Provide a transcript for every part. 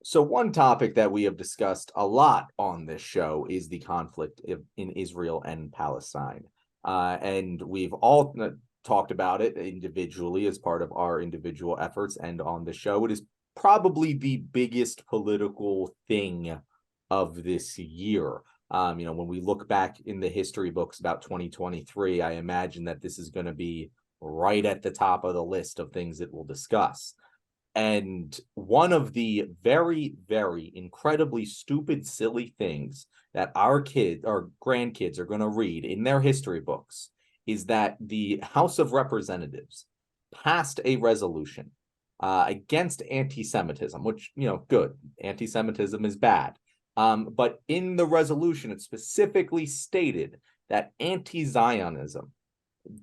So one topic that we have discussed a lot on this show is the conflict in Israel and Palestine. And we've all talked about it individually as part of our individual efforts and on the show. It is probably the biggest political thing of this year. When we look back in the history books about 2023, I imagine that this is going to be right at the top of the list of things that we'll discuss. And one of the very, very incredibly stupid, silly things that our kids, our grandkids are going to read in their history books is that the House of Representatives passed a resolution against anti-Semitism, which, good. Anti-Semitism is bad. But in the resolution, it specifically stated that anti-Zionism,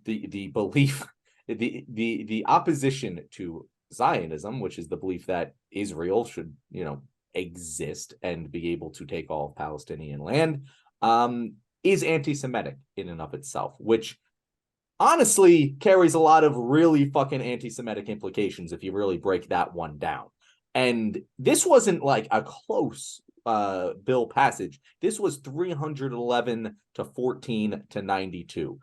the belief, the opposition to Zionism, which is the belief that Israel should, exist and be able to take all of Palestinian land, is anti-Semitic in and of itself, which honestly carries a lot of really fucking anti-Semitic implications if you really break that one down. And this wasn't like a close bill passage. This was 311 to 14 to 92,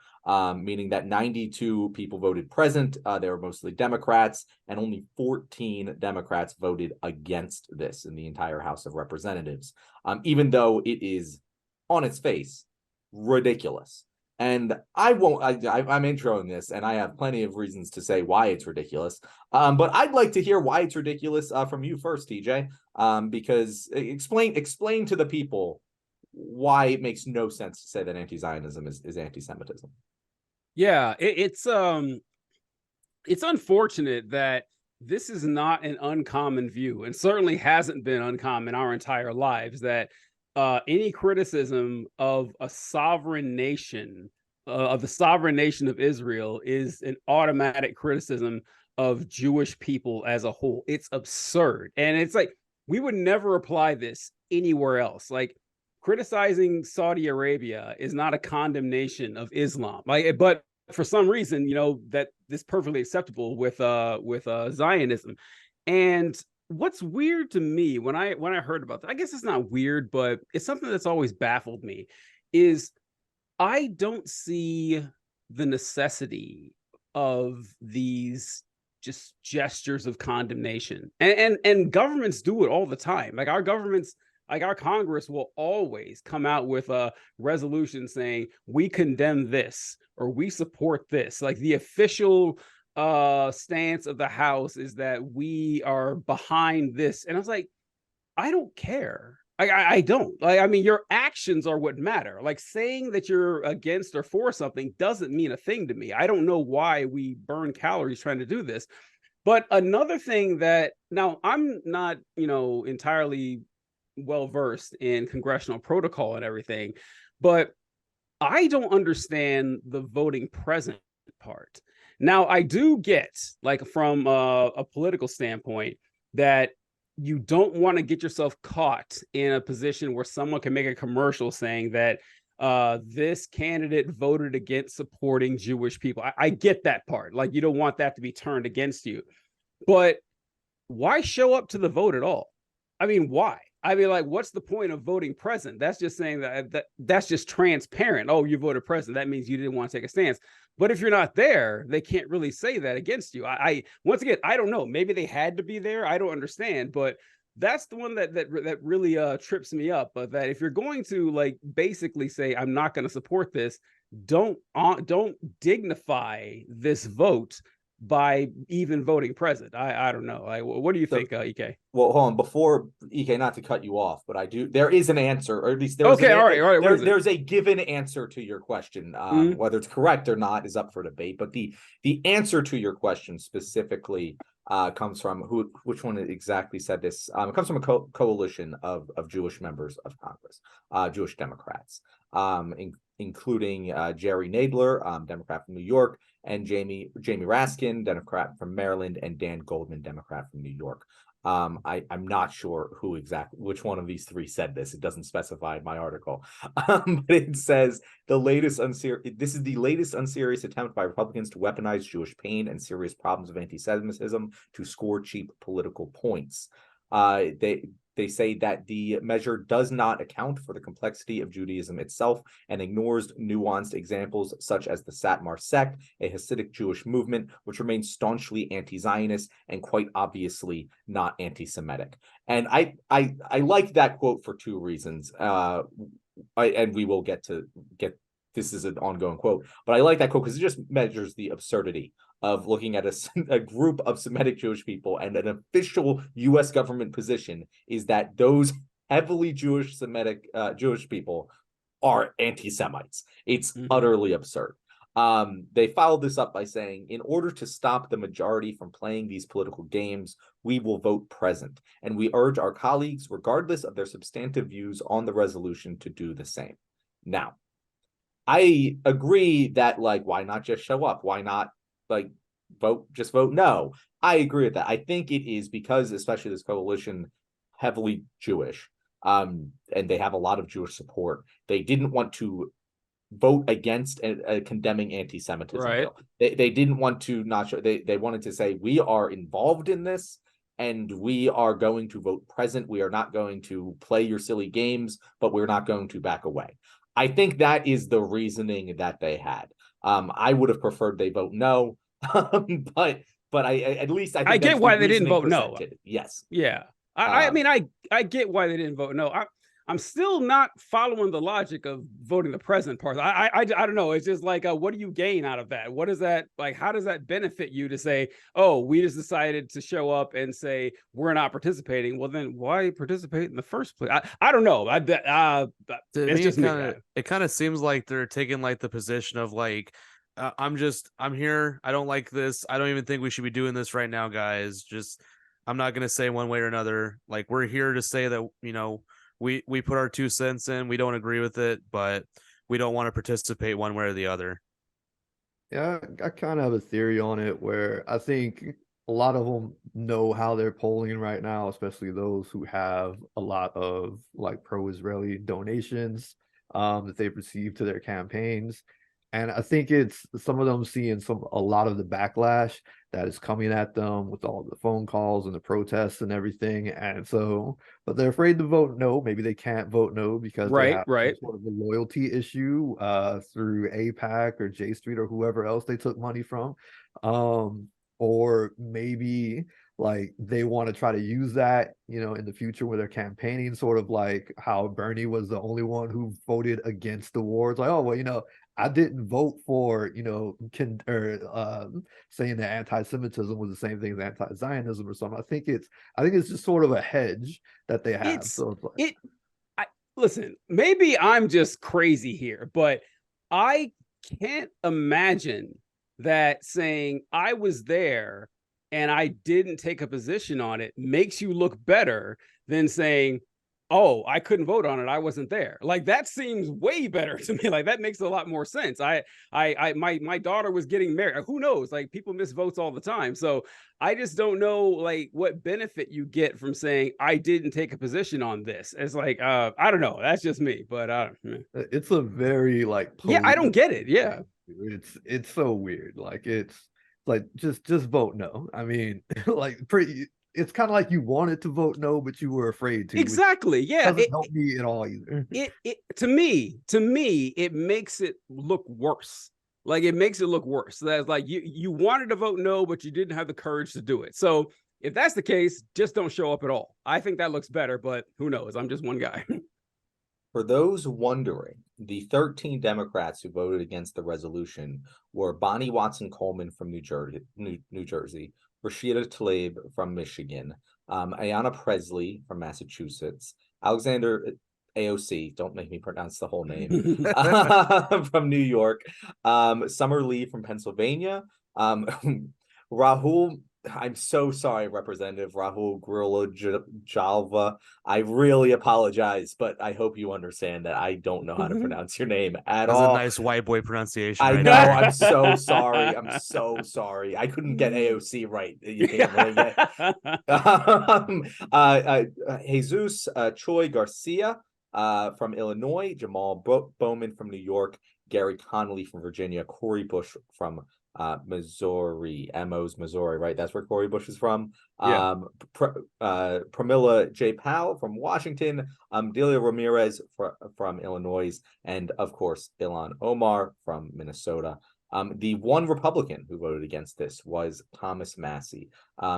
meaning that 92 people voted present. They were mostly Democrats, and only 14 Democrats voted against this in the entire House of Representatives, even though it is, on its face, ridiculous. And I'm introing this, and I have plenty of reasons to say why it's ridiculous. But I'd like to hear why it's ridiculous from you first, TJ. Because explain to the people why it makes no sense to say that anti-Zionism is anti-Semitism. Yeah, it's unfortunate that this is not an uncommon view, and certainly hasn't been uncommon our entire lives, that any criticism of a sovereign nation, of the sovereign nation of Israel, is an automatic criticism of Jewish people as a whole. It's absurd. And it's like, we would never apply this anywhere else. Like, criticizing Saudi Arabia is not a condemnation of Islam. But for some reason, that this perfectly acceptable with Zionism. And what's weird to me when I heard about that, I guess it's not weird, but it's something that's always baffled me, is I don't see the necessity of these just gestures of condemnation. And governments do it all the time. Like, our governments, like our Congress, will always come out with a resolution saying we condemn this or we support this. Like, the official stance of the House is that we are behind this. And I was like, I don't care. I don't. I mean, your actions are what matter. Like, saying that you're against or for something doesn't mean a thing to me. I don't know why we burn calories trying to do this. But another thing that, now, I'm not, entirely well versed in congressional protocol and everything, but I don't understand the voting present part. Now, I do get, like, from a political standpoint, that you don't want to get yourself caught in a position where someone can make a commercial saying that this candidate voted against supporting Jewish people. I get that part. Like, you don't want that to be turned against you. But why show up to the vote at all? I mean, why? I mean, like, what's the point of voting present? That's just saying that's just transparent. Oh, you voted present. That means you didn't want to take a stance. But if you're not there, they can't really say that against you. I once again, I don't know. Maybe they had to be there. I don't understand. But that's the one that really trips me up. But that if you're going to, like, basically say I'm not going to support this, don't dignify this vote by even voting present. I don't know. What do you think, EK? Well, hold on. Before, EK, not to cut you off, but there is an answer, or at least there's okay. All right. There's a given answer to your question. Whether it's correct or not is up for debate. But the answer to your question specifically comes from which one exactly said this? It comes from a coalition of Jewish members of Congress, Jewish Democrats, including Jerry Nadler, Democrat from New York, and Jamie Raskin, Democrat from Maryland, and Dan Goldman, Democrat from New York. I'm not sure which one of these three said this. It doesn't specify in my article, but it says this is the latest unserious attempt by Republicans to weaponize Jewish pain and serious problems of anti-Semitism to score cheap political points. They say that the measure does not account for the complexity of Judaism itself and ignores nuanced examples such as the Satmar sect, a Hasidic Jewish movement, which remains staunchly anti-Zionist and quite obviously not anti-Semitic. And I like that quote for two reasons. And we will get this is an ongoing quote, but I like that quote because it just measures the absurdity of looking at a group of Semitic Jewish people, and an official U.S. government position is that those heavily Jewish Semitic Jewish people are anti-Semites. It's utterly absurd. They followed this up by saying, in order to stop the majority from playing these political games, we will vote present, and we urge our colleagues, regardless of their substantive views on the resolution, to do the same. Now, I agree that, like, why not just show up? Why not, like, vote no? I agree with that. I think it is because, especially this coalition, heavily Jewish, and they have a lot of Jewish support. They didn't want to vote against a condemning anti-Semitism bill. They didn't want to not show, they wanted to say, we are involved in this and we are going to vote present. We are not going to play your silly games, but we're not going to back away. I think that is the reasoning that they had. I would have preferred they vote no, but I at least I get why they didn't vote no. Yes. Yeah. I mean, I get why they didn't vote no. I'm still not following the logic of voting the present part. I don't know. It's just like, what do you gain out of that? What is that like? How does that benefit you to say, oh, we just decided to show up and say we're not participating? Well, then why participate in the first place? I don't know. It's just it kind of seems like they're taking like the position of like, I'm here. I don't like this. I don't even think we should be doing this right now, guys. Just, I'm not going to say one way or another. Like, we're here to say that, you know, we put our 2 cents in. We don't agree with it, but we don't want to participate one way or the other. Yeah, I kind of have a theory on it where I think a lot of them know how they're polling right now, especially those who have a lot of like pro-Israeli donations that they've received to their campaigns. And I think it's some of them seeing a lot of the backlash that is coming at them with all the phone calls and the protests and everything. And so, but they're afraid to vote no. Maybe they can't vote no because they have sort of a loyalty issue through AIPAC or J Street or whoever else they took money from. Or maybe like they want to try to use that, you know, in the future when they're campaigning, sort of like how Bernie was the only one who voted against the war. It's like, oh, well, you know, I didn't vote for, you know, saying that anti-Semitism was the same thing as anti-Zionism or something. I think it's just sort of a hedge that they have. Listen, maybe I'm just crazy here, but I can't imagine that saying I was there and I didn't take a position on it makes you look better than saying, oh, I couldn't vote on it, I wasn't there. Like, that seems way better to me. Like, that makes a lot more sense. My daughter was getting married. Who knows? Like, people miss votes all the time. So I just don't know like what benefit you get from saying I didn't take a position on this. It's like, I don't know. That's just me, but it's a very like, I don't get it. Yeah. It's so weird. Like, it's like, just vote no. I mean, like it's kind of like you wanted to vote no, but you were afraid to. Exactly. Yeah. Doesn't help me at all either. To me, it makes it look worse. Like, it makes it look worse. That's like you wanted to vote no, but you didn't have the courage to do it. So if that's the case, just don't show up at all. I think that looks better, but who knows? I'm just one guy. For those wondering, the 13 Democrats who voted against the resolution were Bonnie Watson Coleman from New Jersey, Rashida Tlaib from Michigan, Ayanna Pressley from Massachusetts, Alexander AOC, don't make me pronounce the whole name, from New York, Summer Lee from Pennsylvania, Raúl, I'm so sorry, Representative Raúl Grijalva. I really apologize, but I hope you understand that I don't know how to pronounce your name at all. That's a nice white boy pronunciation. I know. I'm so sorry. I'm so sorry. I couldn't get AOC right. You can't really get. Jesús, Chuy, García from Illinois, Jamaal Bowman from New York, Gerry, Connolly from Virginia, Cori from Missouri, Emmons, Missouri, right? That's where Cori Bush is from. Yeah. Pramila Jayapal from Washington, Delia Ramirez from Illinois, and of course Ilhan Omar from Minnesota. The one Republican who voted against this was Thomas Massie,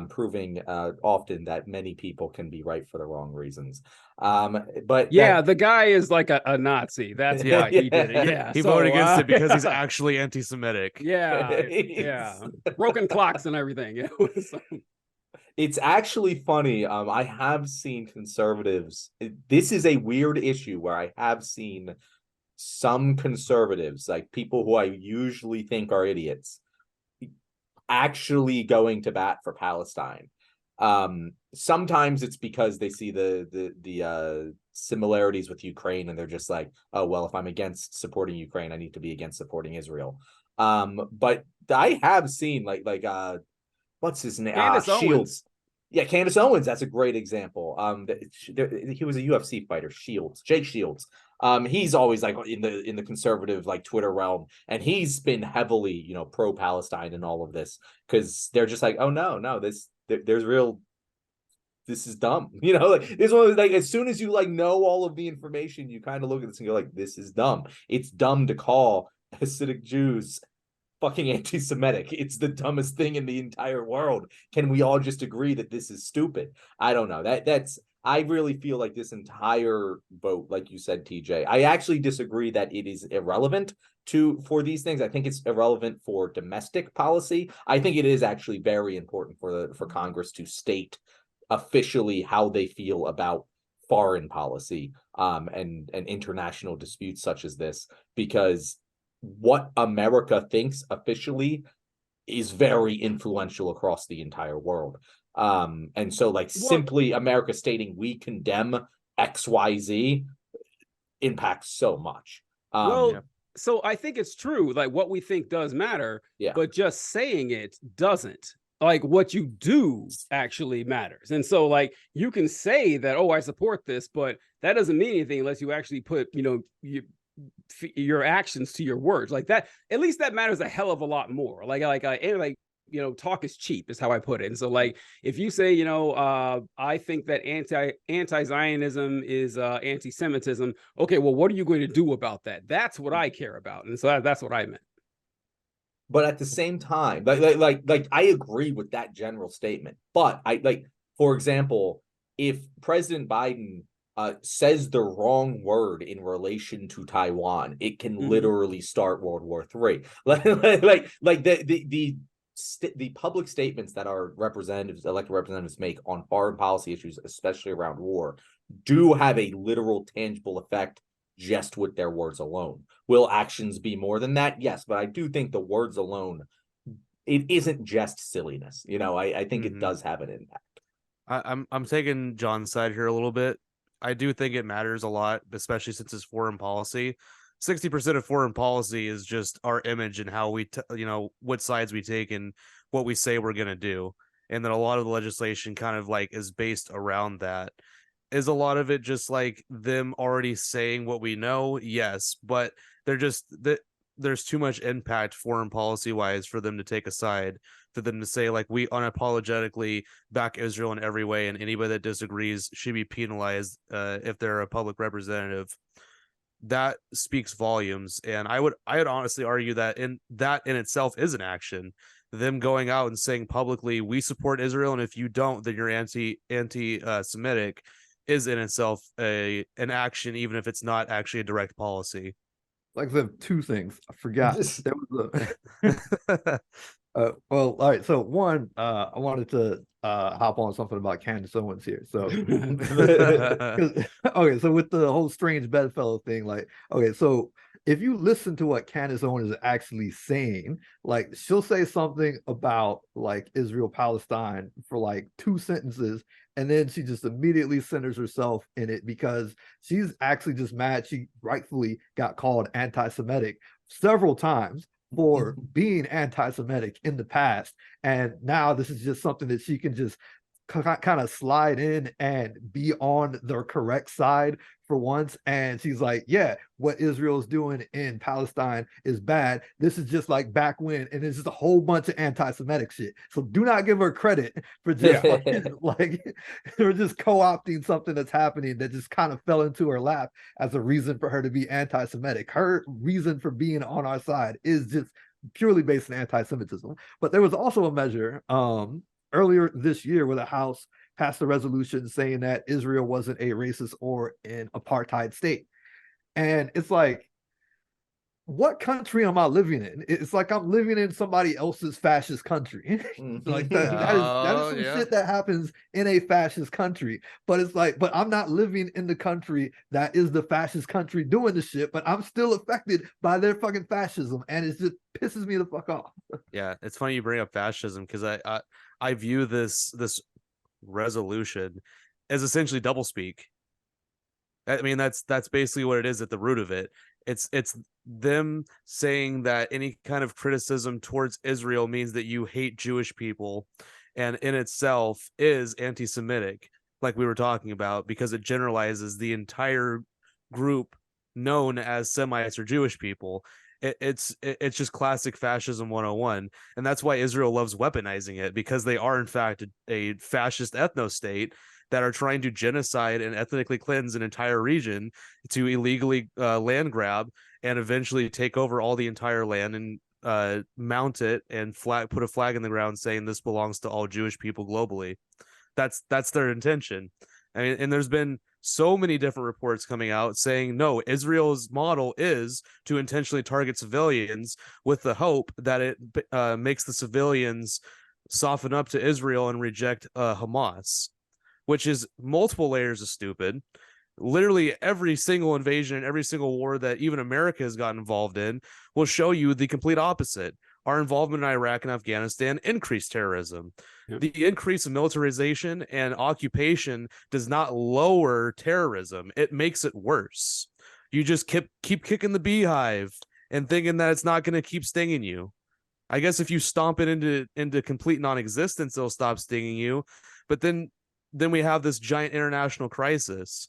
proving often that many people can be right for the wrong reasons. But yeah, the guy is like a Nazi. That's why he did it. Yeah, he voted against it because he's actually anti-Semitic. Yeah, broken clocks and everything. It's actually funny. I have seen conservatives. This is a weird issue where I have seen some conservatives, like people who I usually think are idiots, actually going to bat for Palestine. Sometimes it's because they see the similarities with Ukraine and they're just like, oh, well, if I'm against supporting Ukraine, I need to be against supporting Israel. But I have seen like what's his name? Shields. Yeah, Candace Owens. That's a great example. He was a UFC fighter. Jake Shields. He's always like in the conservative like Twitter realm, and he's been heavily pro Palestine and all of this because they're just like, oh no, this is dumb. Like this one, like as soon as you like know all of the information, you kind of look at this and go like, this is dumb. It's dumb to call Hasidic Jews fucking anti-Semitic. It's the dumbest thing in the entire world. Can we all just agree that this is stupid? I don't know. I really feel like this entire vote, like you said, TJ, I actually disagree that it is irrelevant for these things. I think it's irrelevant for domestic policy. I think it is actually very important for Congress to state officially how they feel about foreign policy and international disputes such as this, because what America thinks officially is very influential across the entire world. And so like simply America stating we condemn XYZ impacts so much. So I think it's true. Like what we think does matter, yeah, but just saying it doesn't. Like what you do actually matters. And so like you can say that, oh, I support this, but that doesn't mean anything unless you actually put, your actions to your words like that. At least that matters a hell of a lot more. Talk is cheap is how I put it. And so like if you say I think that anti-Zionism is anti-Semitism, okay, well, what are you going to do about that? That's what I care about. And so that's what I meant. But at the same time, like I agree with that general statement, but for example, if President Biden says the wrong word in relation to Taiwan, it can literally start World War III. The public statements that our elected representatives make on foreign policy issues, especially around war, do have a literal tangible effect just with their words alone. Will actions be more than that? Yes, but I do think the words alone, it isn't just silliness. I think it does have an impact. I'm taking John's side here a little bit. I do think it matters a lot, especially since it's foreign policy. 60% of foreign policy is just our image and how we, what sides we take and what we say we're going to do. And then a lot of the legislation kind of like is based around that. Is a lot of it just like them already saying what we know? Yes, but there's too much impact foreign policy wise for them to take a side, for them to say like we unapologetically back Israel in every way, and anybody that disagrees should be penalized if they're a public representative. That speaks volumes, and I would honestly argue that in itself is an action. Them going out and saying publicly we support Israel, and if you don't, then you're anti-Semitic, is in itself an action, even if it's not actually a direct policy. Like the two things I forgot. There was well, all right. So one, I wanted to hop on something about Candace Owens here. So okay, so with the whole strange bedfellow thing, like, okay, so if you listen to what Candace Owens is actually saying, like she'll say something about like Israel Palestine for like 2 sentences, and then she just immediately centers herself in it because she's actually just mad she rightfully got called anti-Semitic several times for being anti-Semitic in the past, and now this is just something that she can just kind of slide in and be on the correct side for once. And she's like, yeah, what Israel's doing in Palestine is bad. This is just like back when, and it's just a whole bunch of anti-Semitic shit. So do not give her credit for just like they're just co-opting something that's happening that just kind of fell into her lap as a reason for her to be anti-Semitic. Her reason for being on our side is just purely based on anti-Semitism. But there was also a measure earlier this year where the House passed a resolution saying that Israel wasn't a racist or an apartheid state. And it's like, what country am I living in? It's like I'm living in somebody else's fascist country. Like that is some shit that happens in a fascist country. But it's like, but I'm not living in the country that is the fascist country doing the shit, but I'm still affected by their fucking fascism. And it just pisses me the fuck off. Yeah, it's funny you bring up fascism because I view this resolution as essentially doublespeak. I mean, that's basically what it is at the root of it. It's them saying that any kind of criticism towards Israel means that you hate Jewish people, and in itself is anti-Semitic, like we were talking about, because it generalizes the entire group known as Semites or Jewish people. It's just classic fascism 101, and that's why Israel loves weaponizing it, because they are in fact a fascist ethno-state that are trying to genocide and ethnically cleanse an entire region to illegally land grab and eventually take over all the entire land and mount it and put a flag in the ground saying this belongs to all Jewish people globally. That's their intention. I mean, and there's been so many different reports coming out saying, no, Israel's model is to intentionally target civilians with the hope that it makes the civilians soften up to Israel and reject Hamas, which is multiple layers of stupid. Literally every single invasion and every single war that even America has gotten involved in will show you the complete opposite. Our involvement in Iraq and Afghanistan increased terrorism. Yep. The increase in militarization and occupation does not lower terrorism. It makes it worse. You just keep kicking the beehive and thinking that it's not going to keep stinging you. I guess if you stomp it into complete non-existence, it'll stop stinging you. But then we have this giant international crisis.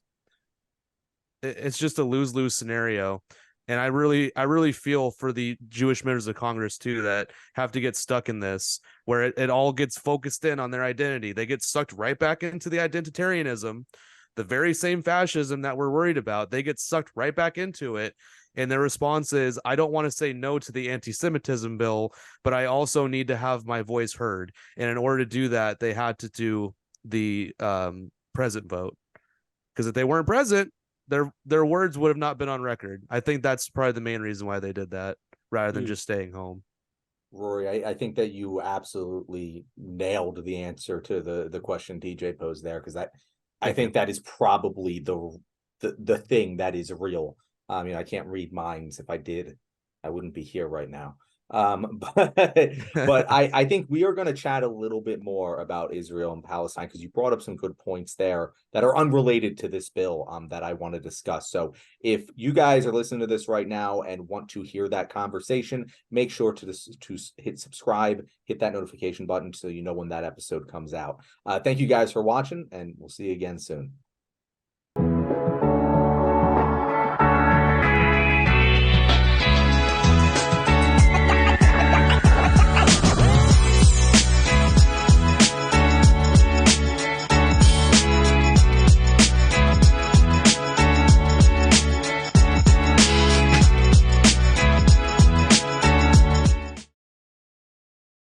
It's just a lose-lose scenario. And I really feel for the Jewish members of Congress too that have to get stuck in this, where it all gets focused in on their identity. They get sucked right back into the identitarianism, the very same fascism that we're worried about. They get sucked right back into it. And their response is, I don't want to say no to the anti-Semitism bill, but I also need to have my voice heard. And in order to do that, they had to do the present vote, because if they weren't present, their words would have not been on record. I think that's probably the main reason why they did that, rather than just staying home. Rory, I think that you absolutely nailed the answer to the question DJ posed there, because I think that is probably the thing that is real. I mean, I can't read minds. If I did, I wouldn't be here right now. But I think we are going to chat a little bit more about Israel and Palestine, because you brought up some good points there that are unrelated to this bill that I want to discuss. So if you guys are listening to this right now and want to hear that conversation, make sure to hit subscribe, hit that notification button so you know when that episode comes out. Thank you guys for watching, and we'll see you again soon.